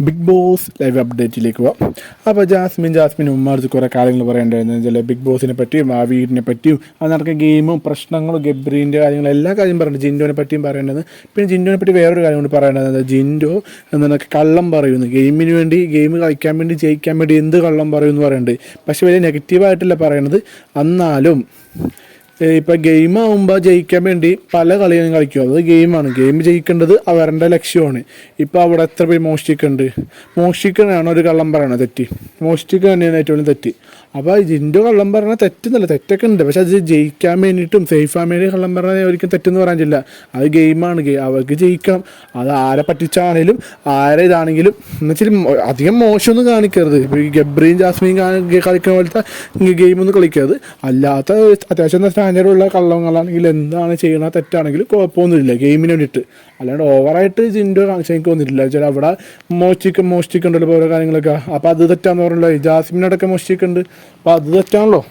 Big boss live അപ്ഡേറ്റിലേക്ക് പോവാം. അപ്പോൾ Jasmine ഉമ്മാർച്ച് കുറേ കാര്യങ്ങൾ പറയേണ്ടതെന്ന് വെച്ചാൽ ബിഗ് ബോസിനെ പറ്റിയും ആ വീടിനെ പറ്റിയും അത് നടക്കുന്ന ഗെയിമും പ്രശ്നങ്ങളും ഗബ്രീൻ്റെ കാര്യങ്ങളും എല്ലാ കാര്യം പറയുന്നുണ്ട്. ജിൻഡോനെ പറ്റിയും പറയേണ്ടത്. പിന്നെ ജിൻഡോനെ പറ്റി വേറൊരു കാര്യം കൊണ്ട് പറയേണ്ടത്, ജിൻഡോ എന്താണ് കള്ളം പറയുന്നു. ഗെയിമിന് വേണ്ടി ഗെയിം കളിക്കാൻ വേണ്ടി ജയിക്കാൻ വേണ്ടി എന്ത് കള്ളം പറയുമെന്ന് പറയുന്നുണ്ട്. പക്ഷെ വലിയ നെഗറ്റീവായിട്ടല്ല പറയണത്. എന്നാലും ഇപ്പം ഗെയിം ആകുമ്പോൾ ജയിക്കാൻ വേണ്ടി പല കളികളും കളിക്കും. അത് ഗെയിമാണ്. ഗെയിം ജയിക്കേണ്ടത് അവരുടെ ലക്ഷ്യമാണ്. ഇപ്പോൾ അവിടെ എത്ര പേര് മോഷ്ടിക്കണാണ് ഒരു കള്ളം പറയണത് തെറ്റി. മോഷ്ടിക്കുക തന്നെയാണ് ഏറ്റവും വലിയ തെറ്റ്. അപ്പോൾ ജിൻഡോ കള്ളം പറഞ്ഞാൽ തെറ്റുന്നില്ല, തെറ്റൊക്കെ ഉണ്ട്. പക്ഷെ അത് ജയിക്കാൻ വേണ്ടിയിട്ടും സേഫാൻ വേണ്ടി കള്ളം പറഞ്ഞാൽ ഒരിക്കലും തെറ്റെന്ന് പറയാൻ പറ്റില്ല. അത് ഗെയിമാണ്. അവർക്ക് ജയിക്കണം. അത് ആരെ പറ്റിച്ചാണെങ്കിലും ആരെ ഇതാണെങ്കിലും എന്ന് വെച്ചാൽ അധികം മോശമൊന്നും കാണിക്കരുത്. ഇപ്പോൾ ഈ ഗബ്രീൻ ജാസ്മിൻ കളിക്കുന്ന പോലത്തെ ഗെയിമൊന്നും കളിക്കരുത്. അല്ലാത്ത അത്യാവശ്യം സ്റ്റാൻഡേർഡുള്ള കള്ളങ്ങളാണെങ്കിൽ എന്താണ് ചെയ്യണത് തെറ്റാണെങ്കിലും കുഴപ്പമൊന്നുമില്ല ഗെയിമിന് വേണ്ടിയിട്ട്. അല്ലാണ്ട് ഓവറായിട്ട് ജിൻഡോ കാണിച്ചാൽ എനിക്ക് തോന്നിയിട്ടില്ല. വെച്ചാൽ അവിടെ മോഷ്ടിക്കുന്നുണ്ടല്ലോ ഓരോ കാര്യങ്ങളൊക്കെ. അപ്പോൾ അത് തെറ്റാന്ന് പറഞ്ഞല്ലോ. ജാസ്മിനടക്കം മോഷ്ടിക്കുന്നുണ്ട്. അപ്പോൾ അത് തെറ്റാണല്ലോ.